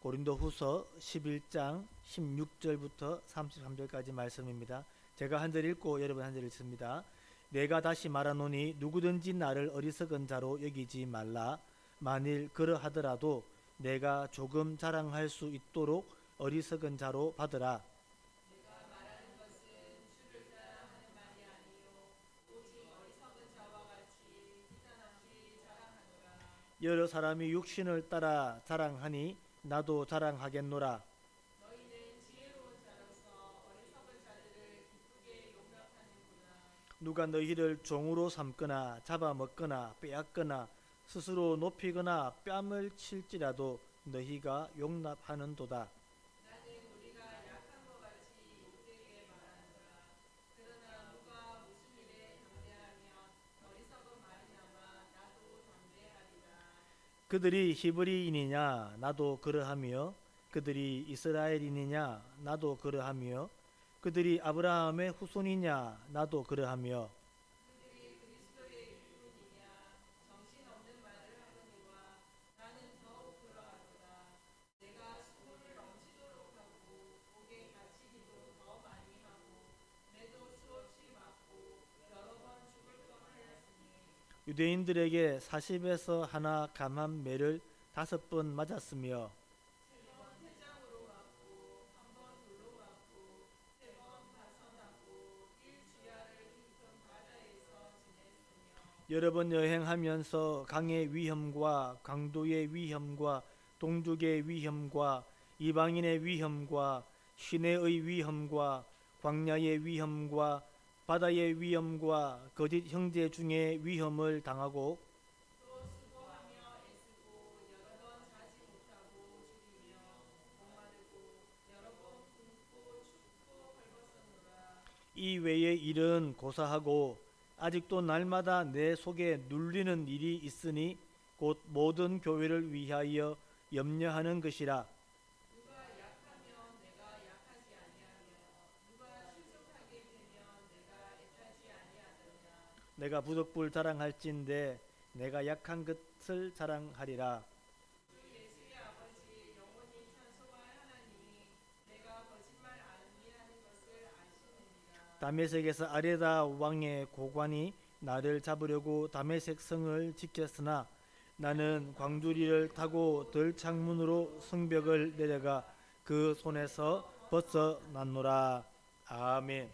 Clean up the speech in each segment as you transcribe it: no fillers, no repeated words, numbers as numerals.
고린도후서 11장 16절부터 33절까지 말씀입니다. 제가 한 절 읽고 여러분 한 절 읽습니다. 내가 다시 말하노니 누구든지 나를 어리석은 자로 여기지 말라. 만일 그러하더라도 내가 조금 자랑할 수 있도록 어리석은 자로 받으라. 내가 말하는 것은 주를 자랑하는 말이 아니요 오직 어리석은 자와 같이 비탄없이 자랑하노라. 여러 사람이 육신을 따라 자랑하니 나도 자랑하겠노라. 너희는 지혜로운 자로서 어리석은 자들을 기쁘게 용납하는구나. 누가 너희를 종으로 삼거나 잡아먹거나 빼앗거나 스스로 높이거나 뺨을 칠지라도 너희가 용납하는도다. 나는 우리가 약한 것 같이 욕되게 말하노라. 그러나 누가 무슨 일에 담대하면 어리석은 말이나마 나도 담대하리라. 그들이 히브리인이냐 나도 그러하며 그들이 이스라엘인이냐 나도 그러하며 그들이 아브라함의 후손이냐 나도 그러하며 그들이 그리스도의 일꾼이냐 정신없는 말을 하거니와 나는 더욱 그러하도다. 내가 수고를 넘치도록 하고 목에 다치기도 더 많이 하고 매도 수없이 맞고 여러 번 죽을 뻔하였으니 유대인들에게 40에서 하나 감한 매를 5번 맞았으며 세 번 태장으로 맞고 한 번 돌로 맞고 세 번 파선하고 일주야를 깊은 바다에서 지냈으며 여러 번 여행하면서 강의 위험과 강도의 위험과 동족의 위험과 이방인의 위험과 시내의 위험과 광야의 위험과 바다의 위험과 거짓 형제 중의 위험을 당하고 또 수고하며 애쓰고 여러 번 자지 못하고 죽이며 목마르고 여러 번 굶고 춥고 헐벗었노라. 이 외의 일은 고사하고 아직도 날마다 내 속에 눌리는 일이 있으니 곧 모든 교회를 위하여 염려하는 것이라. 누가 약하면 내가 약하지 아니하며 누가 실족하게 되면 내가 애타지 아니하더냐. 내가 부득불 자랑할진대 내가 약한 것을 자랑하리라. 주 예수의 아버지 영원히 찬송할 하나님이 내가 거짓말 아니하는 것을 아시느니라. 다메섹에서 아레다 왕의 고관이 나를 잡으려고 다메섹 성을 지켰으나 나는 광주리를 타고 들창문으로 성벽을 내려가 그 손에서 벗어났노라. 아멘.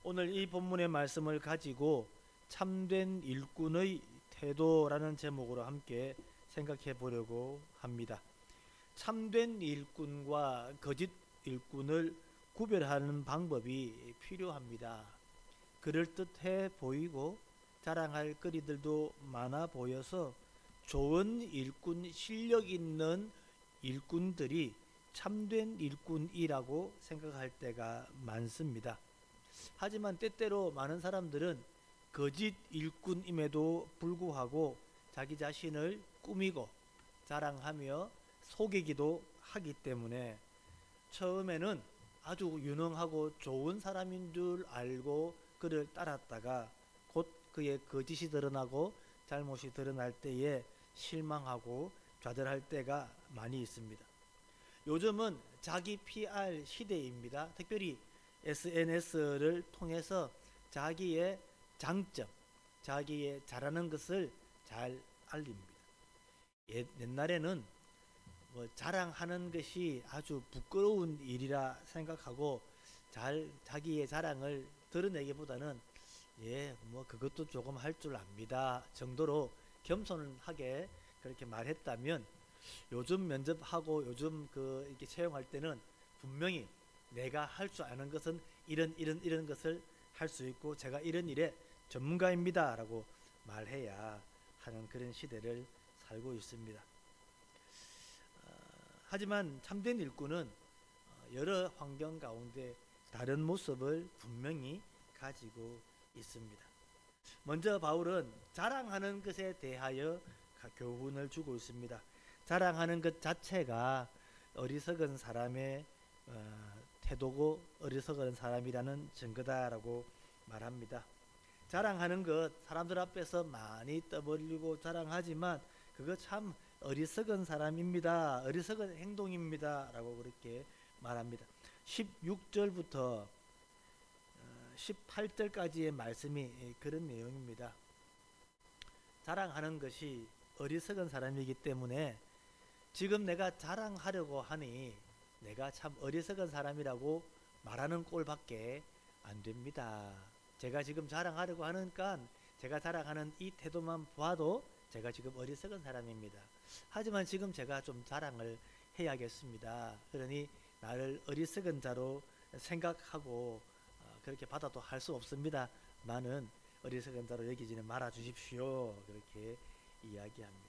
오늘 이 본문의 말씀을 가지고 참된 일꾼의 태도라는 제목으로 함께 생각해 보려고 합니다. 참된 일꾼과 거짓 일꾼을 구별하는 방법이 필요합니다. 그럴듯해 보이고 자랑할 거리들도 많아 보여서 좋은 일꾼, 실력 있는 일꾼들이 참된 일꾼이라고 생각할 때가 많습니다. 하지만 때때로 많은 사람들은 거짓 일꾼임에도 불구하고 자기 자신을 꾸미고 자랑하며 속이기도 하기 때문에 처음에는 아주 유능하고 좋은 사람인 줄 알고 그를 따랐다가 곧 그의 거짓이 드러나고 잘못이 드러날 때에 실망하고 좌절할 때가 많이 있습니다. 요즘은 자기 PR 시대입니다. 특별히 SNS를 통해서 자기의 장점, 자기의 잘하는 것을 잘 알립니다. 옛날에는 자랑하는 것이 아주 부끄러운 일이라 생각하고 자기의 자랑을 드러내기보다는 그것도 조금 할 줄 압니다 정도로 겸손하게 그렇게 말했다면 요즘 면접하고 요즘 이렇게 채용할 때는 분명히 내가 할 줄 아는 것은 이런 것을 할 수 있고 제가 이런 일에 전문가입니다 라고 말해야 하는 그런 시대를 살고 있습니다. 하지만 참된 일꾼은 여러 환경 가운데 다른 모습을 분명히 가지고 있습니다. 먼저 바울은 자랑하는 것에 대하여 교훈을 주고 있습니다. 자랑하는 것 자체가 어리석은 사람의 태도고 어리석은 사람이라는 증거다라고 말합니다. 자랑하는 것 사람들 앞에서 많이 떠벌리고 자랑하지만 그거 참 어리석은 사람입니다. 어리석은 행동입니다. 라고 그렇게 말합니다. 16절부터 18절까지의 말씀이 그런 내용입니다. 자랑하는 것이 어리석은 사람이기 때문에 지금 내가 자랑하려고 하니 내가 참 어리석은 사람이라고 말하는 꼴밖에 안 됩니다. 제가 지금 자랑하려고 하니까 제가 자랑하는 이 태도만 봐도 제가 지금 어리석은 사람입니다. 하지만 지금 제가 좀 자랑을 해야겠습니다. 그러니 나를 어리석은 자로 생각하고 그렇게 받아도 할 수 없습니다. 나는 어리석은 자로 여기지는 말아 주십시오. 그렇게 이야기합니다.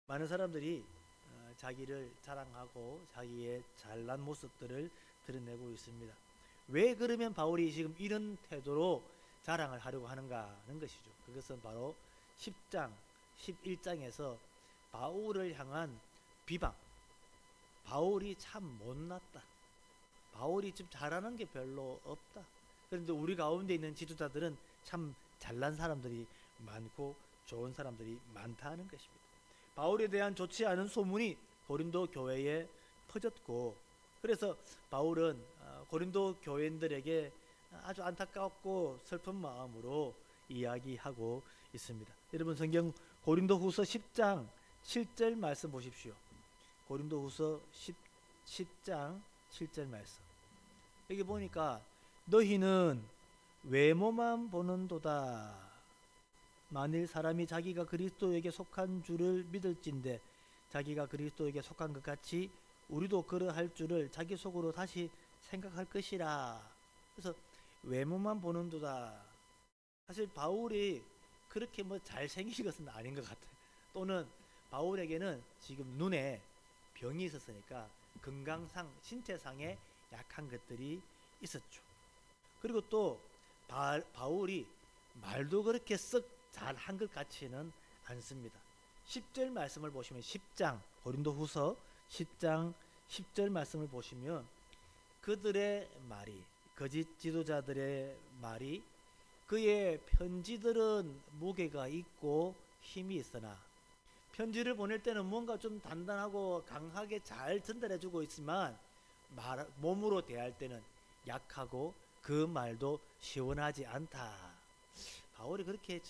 많은 사람들이 자기를 자랑하고 자기의 잘난 모습들을 드러내고 있습니다. 왜 그러면 바울이 지금 이런 태도로 자랑을 하려고 하는가 하는 것이죠. 그것은 바로 10장, 11장에서 바울을 향한 비방. 바울이 참 못났다. 바울이 좀 잘하는 게 별로 없다. 그런데 우리 가운데 있는 지도자들은 참 잘난 사람들이 많고 좋은 사람들이 많다는 것입니다. 바울에 대한 좋지 않은 소문이 고린도 교회에 퍼졌고, 그래서 바울은 고린도 교인들에게 아주 안타깝고 슬픈 마음으로 이야기하고 있습니다. 여러분 성경 고린도후서 10장 7절 말씀 보십시오. 고린도후서 10장 7절 말씀. 여기 보니까 너희는 외모만 보는도다. 만일 사람이 자기가 그리스도에게 속한 줄을 믿을진대 자기가 그리스도에게 속한 것 같이 우리도 그러할 줄을 자기 속으로 다시 생각할 것이라. 그래서 외모만 보는도다. 사실 바울이 그렇게 뭐 잘생긴 것은 아닌 것 같아요. 또는 바울에게는 지금 눈에 병이 있었으니까 건강상 신체상에 약한 것들이 있었죠. 그리고 또 바울이 말도 그렇게 썩 잘한 것 같지는 않습니다. 10절 말씀을 보시면 10장 고린도후서 10장 10절 말씀을 보시면 그들의 말이 거짓 지도자들의 말이 그의 편지들은 무게가 있고 힘이 있으나 편지를 보낼 때는 뭔가 좀 단단하고 강하게 잘 전달해주고 있지만 몸으로 대할 때는 약하고 그 말도 시원하지 않다. 바울이 그렇게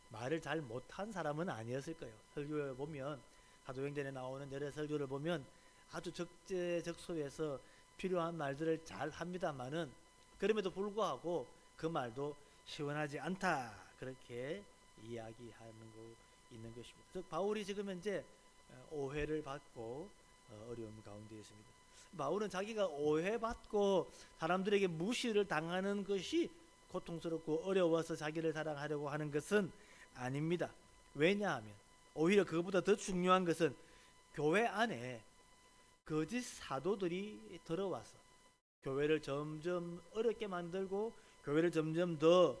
말을 잘 못한 사람은 아니었을 거예요. 설교에 보면 사도행전에 나오는 여러 설교를 보면 아주 적재적소에서 필요한 말들을 잘 합니다만은 그럼에도 불구하고 그 말도 시원하지 않다. 그렇게 이야기하는 거 있는 것입니다. 즉 바울이 지금 현재 오해를 받고 어려움 가운데 있습니다. 바울은 자기가 오해받고 사람들에게 무시를 당하는 것이 고통스럽고 어려워서 자기를 자랑하려고 하는 것은 아닙니다. 왜냐하면 오히려 그것보다 더 중요한 것은 교회 안에 거짓 사도들이 들어와서 교회를 점점 어렵게 만들고 교회를 점점 더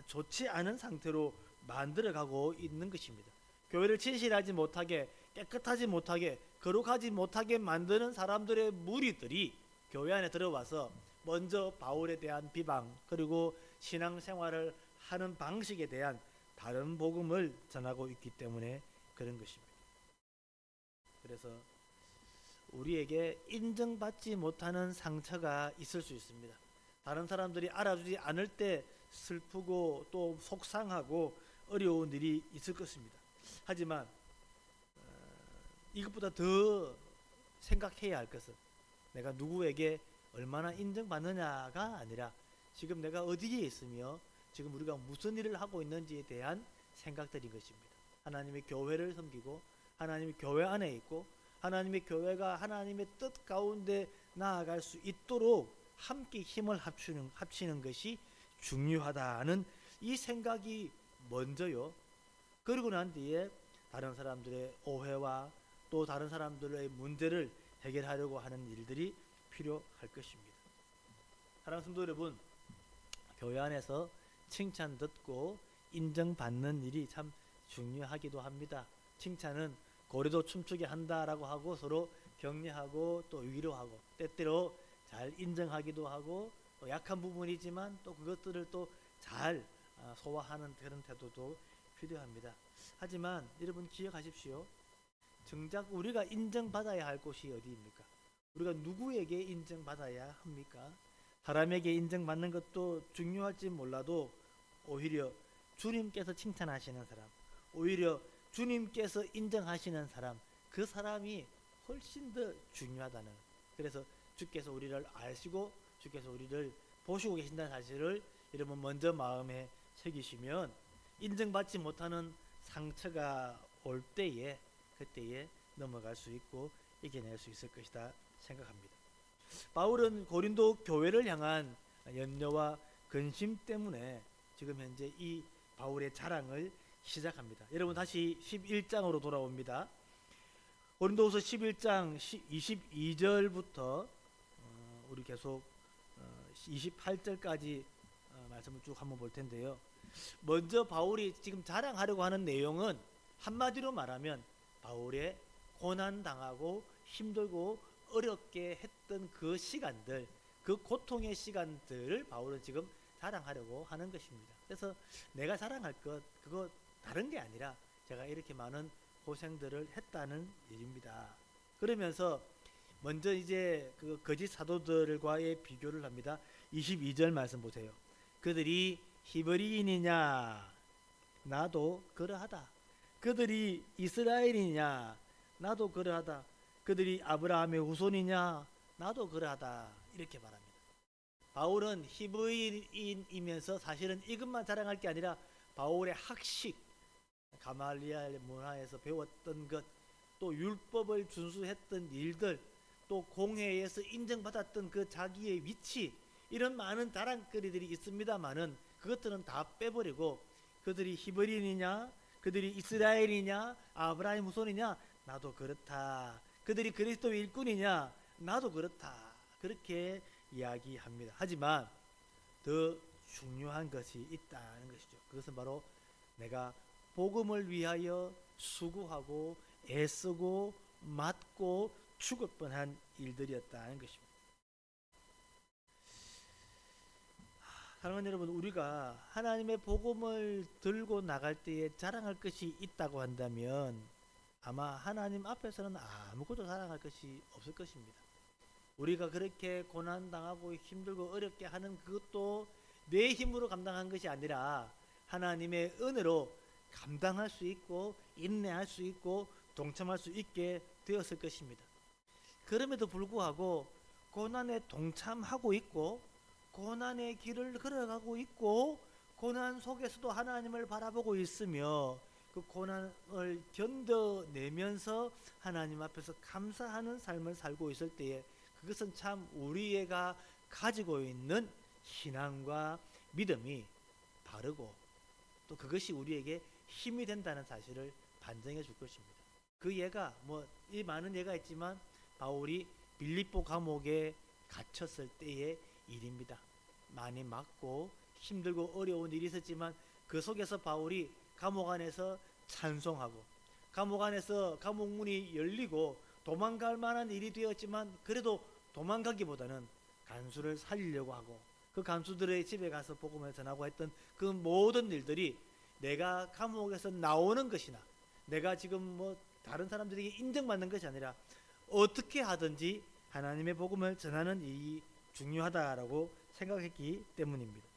좋지 않은 상태로 만들어가고 있는 것입니다. 교회를 진실하지 못하게 깨끗하지 못하게 거룩하지 못하게 만드는 사람들의 무리들이 교회 안에 들어와서 먼저 바울에 대한 비방 그리고 신앙생활을 하는 방식에 대한 다른 복음을 전하고 있기 때문에 그런 것입니다. 그래서 우리에게 인정받지 못하는 상처가 있을 수 있습니다. 다른 사람들이 알아주지 않을 때 슬프고 또 속상하고 어려운 일이 있을 것입니다. 하지만 이것보다 더 생각해야 할 것은 내가 누구에게 얼마나 인정받느냐가 아니라 지금 내가 어디에 있으며 지금 우리가 무슨 일을 하고 있는지에 대한 생각들인 것입니다. 하나님의 교회를 섬기고 하나님의 교회 안에 있고 하나님의 교회가 하나님의 뜻 가운데 나아갈 수 있도록 함께 힘을 합치는 것이 중요하다는 이 생각이 먼저요. 그러고 난 뒤에 다른 사람들의 오해와 또 다른 사람들의 문제를 해결하려고 하는 일들이 필요할 것입니다. 사랑하는 성도 여러분, 교회 안에서 칭찬 듣고 인정받는 일이 참 중요하기도 합니다. 칭찬은 고래도 춤추게 한다라고 하고 서로 격려하고 또 위로하고 때때로 잘 인정하기도 하고 또 약한 부분이지만 또 그것들을 또 잘 소화하는 그런 태도도 필요합니다. 하지만 여러분 기억하십시오. 정작 우리가 인정받아야 할 곳이 어디입니까? 우리가 누구에게 인정받아야 합니까? 사람에게 인정받는 것도 중요할지 몰라도 오히려 주님께서 칭찬하시는 사람, 오히려 주님께서 인정하시는 사람, 그 사람이 훨씬 더 중요하다는. 그래서 주께서 우리를 아시고 주께서 우리를 보시고 계신다는 사실을 여러분 먼저 마음에 새기시면 인정받지 못하는 상처가 올 때에 그때에 넘어갈 수 있고 이겨낼 수 있을 것이다 생각합니다. 바울은 고린도 교회를 향한 염려와 근심 때문에 지금 현재 이 바울의 자랑을 시작합니다. 여러분 다시 11장으로 돌아옵니다. 고린도후서 11장 22절부터 우리 계속 28절까지 말씀을 쭉 한번 볼 텐데요. 먼저 바울이 지금 자랑하려고 하는 내용은 한마디로 말하면 바울의 고난당하고 힘들고 어렵게 했던 그 시간들, 그 고통의 시간들을 바울은 지금 자랑하려고 하는 것입니다. 그래서 내가 자랑할 것 그거 다른 게 아니라 제가 이렇게 많은 고생들을 했다는 일입니다. 그러면서 먼저 이제 그 거짓 사도들과의 비교를 합니다. 22절 말씀 보세요. 그들이 히브리인이냐? 나도 그러하다. 그들이 이스라엘이냐? 나도 그러하다. 그들이 아브라함의 후손이냐? 나도 그러하다. 이렇게 말합니다. 바울은 히브리인이면서 사실은 이것만 자랑할 게 아니라 바울의 학식, 가말리알 문화에서 배웠던 것, 또 율법을 준수했던 일들, 또 공회에서 인정받았던 그 자기의 위치, 이런 많은 자랑거리들이 있습니다만은 그것들은 다 빼버리고 그들이 히브리인이냐, 그들이 이스라엘이냐, 아브라함 후손이냐, 나도 그렇다. 그들이 그리스도의 일꾼이냐, 나도 그렇다. 그렇게 이야기합니다. 하지만 더 중요한 것이 있다는 것이죠. 그것은 바로 내가 복음을 위하여 수고하고 애쓰고 맞고 죽을 뻔한 일들이었다는 것입니다. 사랑하는 여러분, 우리가 하나님의 복음을 들고 나갈 때에 자랑할 것이 있다고 한다면 아마 하나님 앞에서는 아무것도 자랑할 것이 없을 것입니다. 우리가 그렇게 고난당하고 힘들고 어렵게 하는 그것도 내 힘으로 감당한 것이 아니라 하나님의 은혜로 감당할 수 있고 인내할 수 있고 동참할 수 있게 되었을 것입니다. 그럼에도 불구하고 고난에 동참하고 있고 고난의 길을 걸어가고 있고 고난 속에서도 하나님을 바라보고 있으며 그 고난을 견뎌내면서 하나님 앞에서 감사하는 삶을 살고 있을 때에 그것은 참 우리가 가지고 있는 신앙과 믿음이 바르고 또 그것이 우리에게 힘이 된다는 사실을 반증해 줄 것입니다. 그 예가 이 많은 예가 있지만 바울이 빌립보 감옥에 갇혔을 때의 일입니다. 많이 맞고 힘들고 어려운 일이 있었지만 그 속에서 바울이 감옥 안에서 찬송하고 감옥 안에서 감옥 문이 열리고 도망갈 만한 일이 되었지만 그래도 도망가기보다는 간수를 살리려고 하고 그 간수들의 집에 가서 복음을 전하고 했던 그 모든 일들이 내가 감옥에서 나오는 것이나 내가 지금 다른 사람들에게 인정받는 것이 아니라 어떻게 하든지 하나님의 복음을 전하는 일이 중요하다라고 생각했기 때문입니다.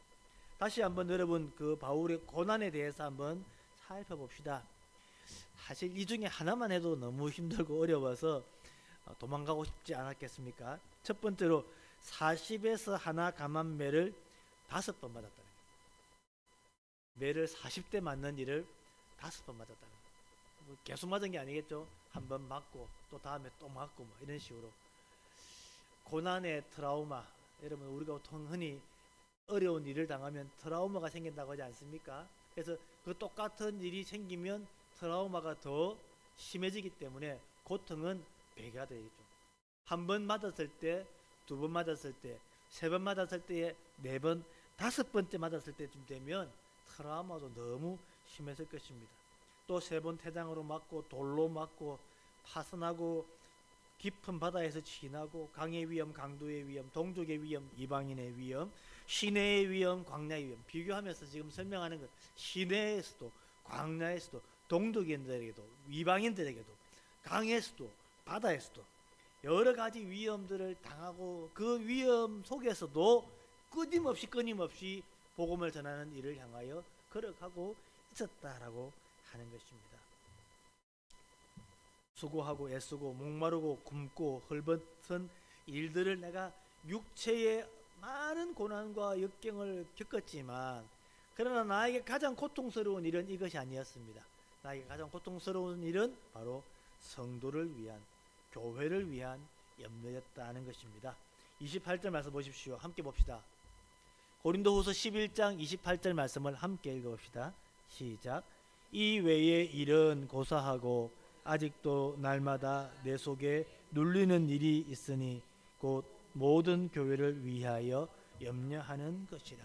다시 한번 여러분 그 바울의 고난에 대해서 한번 살펴봅시다. 사실 이 중에 하나만 해도 너무 힘들고 어려워서 도망가고 싶지 않았겠습니까? 첫 번째로 40에서 하나 감한 매를 5번 맞았다는 거예요. 매를 40대 맞는 일을 5번 맞았다는 거예요. 계속 맞은 게 아니겠죠. 한 번 맞고 또 다음에 또 맞고 이런 식으로 고난의 트라우마. 여러분 우리가 보통 흔히 어려운 일을 당하면 트라우마가 생긴다고 하지 않습니까? 그래서 그 똑같은 일이 생기면 트라우마가 더 심해지기 때문에 고통은 배가 되겠죠. 한 번 맞았을 때, 2번 맞았을 때, 3번 맞았을 때에 4번, 5번째 맞았을 때쯤 되면 트라우마도 너무 심했을 것입니다. 또 3번 태장으로 맞고 돌로 맞고 파선하고 깊은 바다에서 지나고 강의 위험, 강도의 위험, 동족의 위험, 이방인의 위험, 시내의 위험, 광야의 위험 비교하면서 지금 설명하는 것 시내에서도 광야에서도 동족인들에게도 이방인들에게도 강에서도 바다에서도 여러 가지 위험들을 당하고 그 위험 속에서도 끊임없이 복음을 전하는 일을 향하여 걸어가고 있었다라고 하는 것입니다. 수고하고 애쓰고 목마르고 굶고 헐벗은 일들을 내가 육체의 많은 고난과 역경을 겪었지만 그러나 나에게 가장 고통스러운 일은 이것이 아니었습니다. 나에게 가장 고통스러운 일은 바로 성도를 위한, 교회를 위한 염려였다는 것입니다. 28절 말씀 보십시오. 함께 봅시다. 고린도후서 11장 28절 말씀을 함께 읽어봅시다. 시작. 이 외의 일은 고사하고 아직도 날마다 내 속에 눌리는 일이 있으니 곧 모든 교회를 위하여 염려하는 것이라.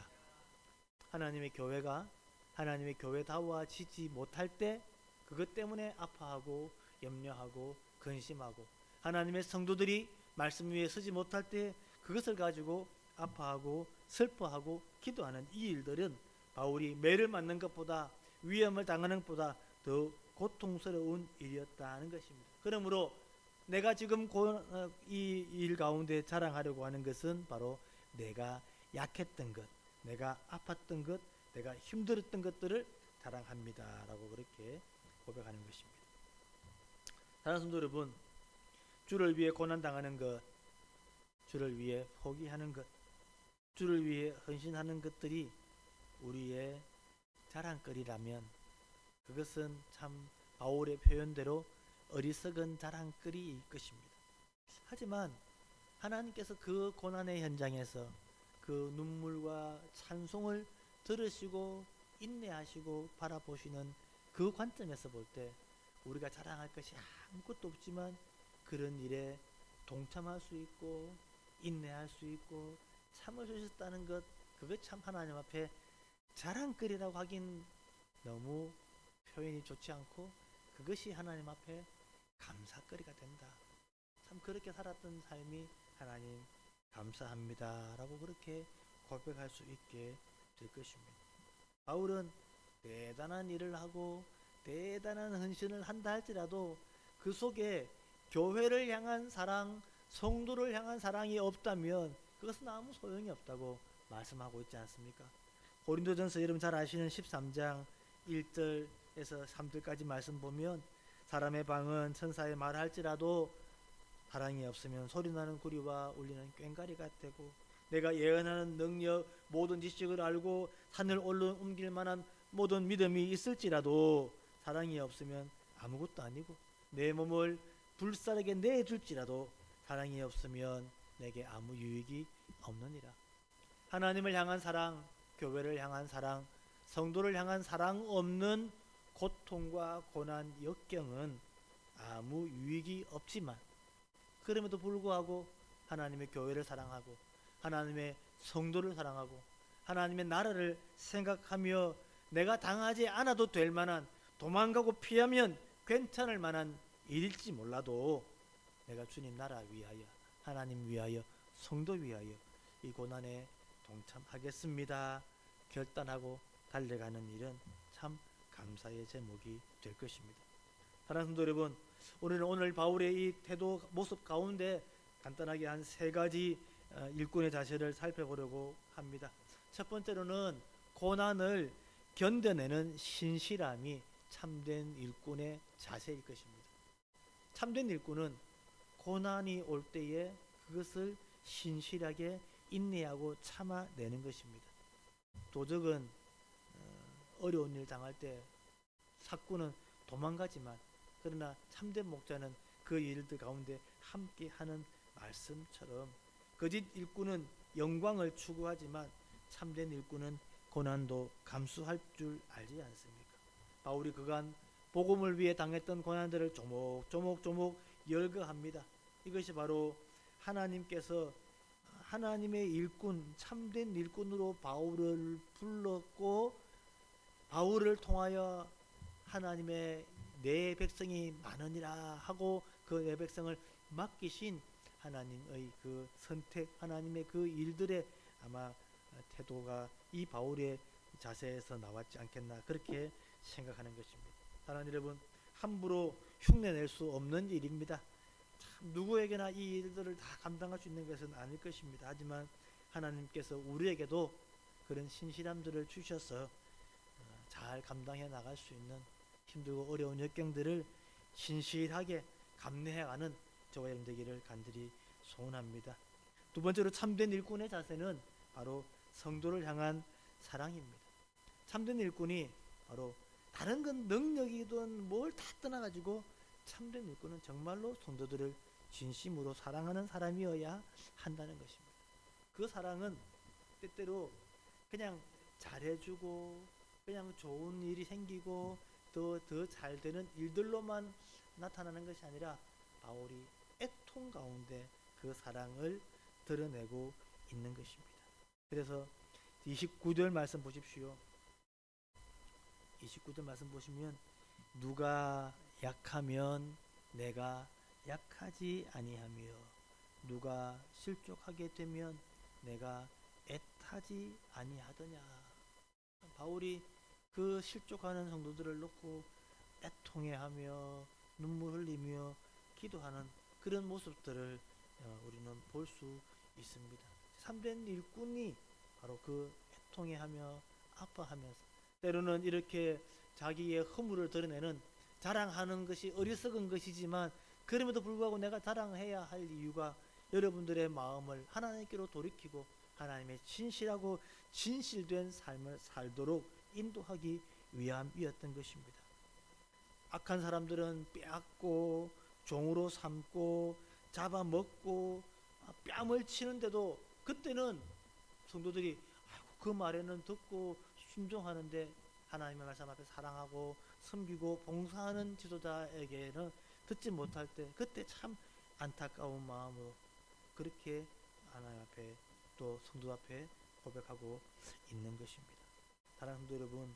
하나님의 교회가 하나님의 교회다워지지 못할 때 그것 때문에 아파하고 염려하고 근심하고, 하나님의 성도들이 말씀 위에 서지 못할 때 그것을 가지고 아파하고 슬퍼하고 기도하는 이 일들은 바울이 매를 맞는 것보다, 위험을 당하는 것보다 더 고통스러운 일이었다는 것입니다. 그러므로 내가 지금 이 일 가운데 자랑하려고 하는 것은 바로 내가 약했던 것, 내가 아팠던 것, 내가 힘들었던 것들을 자랑합니다 라고 그렇게 고백하는 것입니다. 사랑하는 성도 여러분, 주를 위해 고난당하는 것, 주를 위해 포기하는 것, 주를 위해 헌신하는 것들이 우리의 자랑거리라면 그것은 참 바울의 표현대로 어리석은 자랑거리일 것입니다. 하지만 하나님께서 그 고난의 현장에서 그 눈물과 찬송을 들으시고 인내하시고 바라보시는 그 관점에서 볼 때 우리가 자랑할 것이 아무것도 없지만 그런 일에 동참할 수 있고 인내할 수 있고 참을 수 있었다는 것, 그것 참 하나님 앞에 자랑거리라고 하긴 너무 표현이 좋지 않고 그것이 하나님 앞에 감사거리가 된다. 참 그렇게 살았던 삶이 하나님 감사합니다 라고 그렇게 고백할 수 있게 될 것입니다. 바울은 대단한 일을 하고 대단한 헌신을 한다 할지라도 그 속에 교회를 향한 사랑, 성도를 향한 사랑이 없다면 그것은 아무 소용이 없다고 말씀하고 있지 않습니까? 고린도전서 여러분 잘 아시는 13장 1절에서 3절까지 말씀 보면 사람의 방은 천사의 말을 할지라도 사랑이 없으면 소리나는 구리와 울리는 꽹과리가 되고, 내가 예언하는 능력, 모든 지식을 알고 산을 옮길 만한 모든 믿음이 있을지라도 사랑이 없으면 아무것도 아니고, 내 몸을 불사르게 내줄지라도 사랑이 없으면 내게 아무 유익이 없느니라. 하나님을 향한 사랑, 교회를 향한 사랑, 성도를 향한 사랑 없는 고통과 고난, 역경은 아무 유익이 없지만 그럼에도 불구하고 하나님의 교회를 사랑하고 하나님의 성도를 사랑하고 하나님의 나라를 생각하며 내가 당하지 않아도 될 만한, 도망가고 피하면 괜찮을 만한 일일지 몰라도 내가 주님 나라 위하여, 하나님 위하여, 성도 위하여 이 고난에 동참하겠습니다 결단하고 달려가는 일은 참 감사의 제목이 될 것입니다. 사랑하는 성도 여러분, 우리는 오늘 바울의 이 태도 모습 가운데 간단하게 한 세 가지 일꾼의 자세를 살펴보려고 합니다. 첫 번째로는 고난을 견뎌내는 신실함이 참된 일꾼의 자세일 것입니다. 참된 일꾼은 고난이 올 때에 그것을 신실하게 인내하고 참아내는 것입니다. 도적은 어려운 일 당할 때 사꾼은 도망가지만 그러나 참된 목자는 그 일들 가운데 함께하는 말씀처럼 거짓 일꾼은 영광을 추구하지만 참된 일꾼은 고난도 감수할 줄 알지 않습니까? 바울이 그간 복음을 위해 당했던 고난들을 조목조목 열거합니다. 이것이 바로 하나님께서 하나님의 일꾼, 참된 일꾼으로 바울을 불렀고 바울을 통하여 하나님의 내 백성이 많으니라 하고 그 내 백성을 맡기신 하나님의 그 선택, 하나님의 그 일들의 아마 태도가 이 바울의 자세에서 나왔지 않겠나 그렇게 생각하는 것입니다. 사랑하는 여러분, 함부로 흉내낼 수 없는 일입니다. 참 누구에게나 이 일들을 다 감당할 수 있는 것은 아닐 것입니다. 하지만 하나님께서 우리에게도 그런 신실함들을 주셔서 잘 감당해 나갈 수 있는 힘들고 어려운 역경들을 신실하게 감내해가는 저와 여러분 되기를 간절히 소원합니다. 두 번째로 참된 일꾼의 자세는 바로 성도를 향한 사랑입니다. 참된 일꾼이 바로 다른 건 능력이든 뭘 다 떠나가지고 참된 일꾼은 정말로 성도들을 진심으로 사랑하는 사람이어야 한다는 것입니다. 그 사랑은 때때로 그냥 잘해주고 그냥 좋은 일이 생기고 더 잘 되는 일들로만 나타나는 것이 아니라 바울이 애통 가운데 그 사랑을 드러내고 있는 것입니다. 그래서 29절 말씀 보십시오. 29절 말씀 보시면 누가 약하면 내가 약하지 아니하며 누가 실족하게 되면 내가 애타지 아니하더냐. 바울이 그 실족하는 성도들을 놓고 애통해하며 눈물 흘리며 기도하는 그런 모습들을 우리는 볼 수 있습니다. 참된 일꾼이 바로 그 애통해하며 아파하면서 때로는 이렇게 자기의 허물을 드러내는 자랑하는 것이 어리석은 것이지만 그럼에도 불구하고 내가 자랑해야 할 이유가 여러분들의 마음을 하나님께로 돌이키고 하나님의 진실하고 진실된 삶을 살도록 인도하기 위함이었던 것입니다. 악한 사람들은 빼앗고 종으로 삼고 잡아먹고 뺨을 치는데도 그때는 성도들이 그 말에는 듣고 순종하는데 하나님의 말씀 앞에 사랑하고 섬기고 봉사하는 지도자에게는 듣지 못할 때 그때 참 안타까운 마음으로 그렇게 하나님 앞에 또 성도 앞에 고백하고 있는 것입니다. 사랑하는 성도 여러분,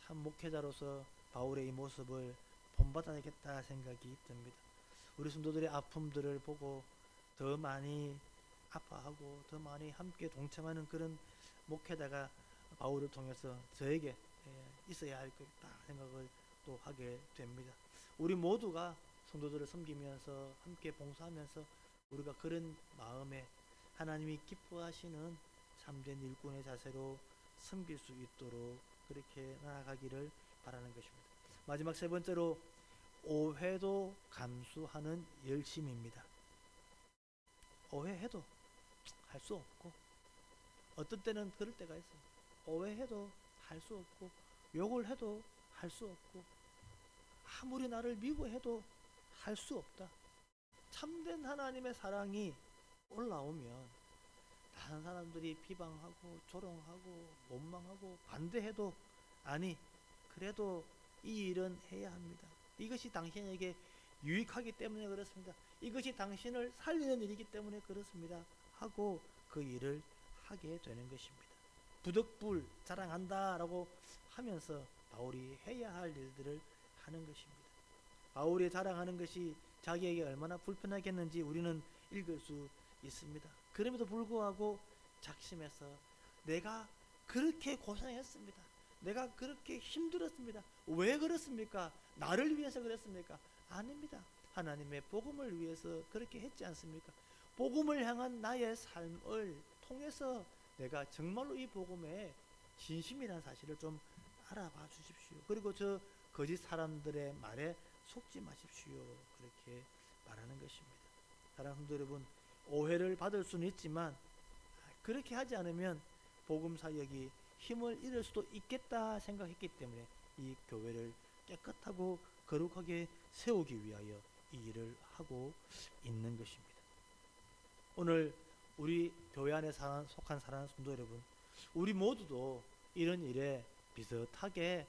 참 목회자로서 바울의 이 모습을 본받아야겠다 생각이 듭니다. 우리 성도들의 아픔들을 보고 더 많이 아파하고 더 많이 함께 동참하는 그런 목회자가 바울을 통해서 저에게 있어야 할 것이다 생각을 또 하게 됩니다. 우리 모두가 성도들을 섬기면서 함께 봉사하면서 우리가 그런 마음에 하나님이 기뻐하시는 참된 일꾼의 자세로 섬길 수 있도록 그렇게 나아가기를 바라는 것입니다. 마지막 세 번째로 오해도 감수하는 열심입니다. 오해해도 할 수 없고 어떤 때는 그럴 때가 있어요. 오해해도 할 수 없고 욕을 해도 할 수 없고 아무리 나를 미워해도 할 수 없다. 참된 하나님의 사랑이 올라오면 다른 사람들이 비방하고 조롱하고 원망하고 반대해도 아니 그래도 이 일은 해야 합니다. 이것이 당신에게 유익하기 때문에 그렇습니다. 이것이 당신을 살리는 일이기 때문에 그렇습니다. 하고 그 일을 하게 되는 것입니다. 부득불 자랑한다라고 하면서 바울이 해야 할 일들을 하는 것입니다. 바울이 자랑하는 것이 자기에게 얼마나 불편하겠는지 우리는 읽을 수 있습니다. 그럼에도 불구하고 작심해서 내가 그렇게 고생했습니다. 내가 그렇게 힘들었습니다. 왜 그렇습니까? 나를 위해서 그랬습니까? 아닙니다. 하나님의 복음을 위해서 그렇게 했지 않습니까? 복음을 향한 나의 삶을 통해서 내가 정말로 이 복음에 진심이라는 사실을 좀 알아봐 주십시오. 그리고 저 거짓 사람들의 말에 속지 마십시오. 그렇게 말하는 것입니다. 사랑하는 성도 여러분, 오해를 받을 수는 있지만 그렇게 하지 않으면 복음 사역이 힘을 잃을 수도 있겠다 생각했기 때문에 이 교회를 깨끗하고 거룩하게 세우기 위하여 이 일을 하고 있는 것입니다. 오늘 우리 교회 안에 속한 사랑하는 성도 여러분, 우리 모두도 이런 일에 비슷하게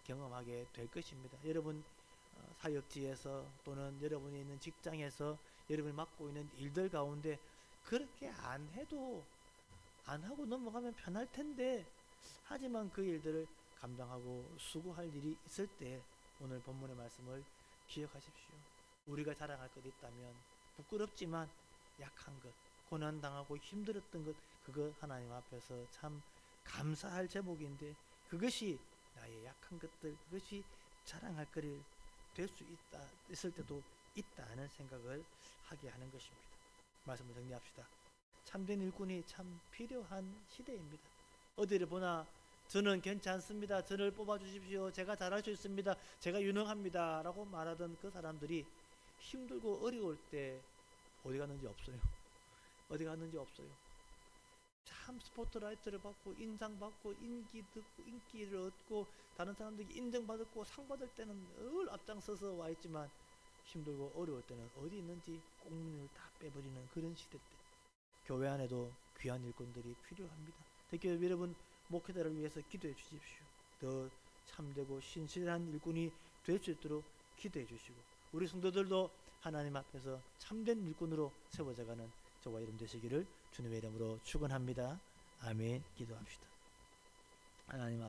경험하게 될 것입니다. 여러분 사역지에서 또는 여러분이 있는 직장에서 여러분이 맡고 있는 일들 가운데 그렇게 안 하고 넘어가면 편할 텐데 하지만 그 일들을 감당하고 수고할 일이 있을 때 오늘 본문의 말씀을 기억하십시오. 우리가 자랑할 것 있다면 부끄럽지만 약한 것, 고난당하고 힘들었던 것, 그거 하나님 앞에서 참 감사할 제목인데 그것이 나의 약한 것들, 그것이 자랑할 거릴 될 수 있을 때도 있다는 생각을 하게 하는 것입니다. 말씀을 정리합시다. 참된 일꾼이 참 필요한 시대입니다. 어디를 보나 저는 괜찮습니다. 저를 뽑아주십시오. 제가 잘할 수 있습니다. 제가 유능합니다. 라고 말하던 그 사람들이 힘들고 어려울 때 어디 갔는지 없어요. 어디 갔는지 없어요. 참 스포트라이트를 받고 인상받고 인기를 얻고 다른 사람들이 인정받았고 상 받을 때는 늘 앞장서서 와 있지만 힘들고 어려울 때는 어디 있는지 꽁문을 다 빼버리는 그런 시대 때 교회 안에도 귀한 일꾼들이 필요합니다. 특히 여러분 목회자를 위해서 기도해 주십시오. 더 참되고 신실한 일꾼이 될 수 있도록 기도해 주시고 우리 성도들도 하나님 앞에서 참된 일꾼으로 세워져가는 저와 여러분 되시기를 주님의 이름으로 축원합니다. 아멘. 기도합시다. 하나님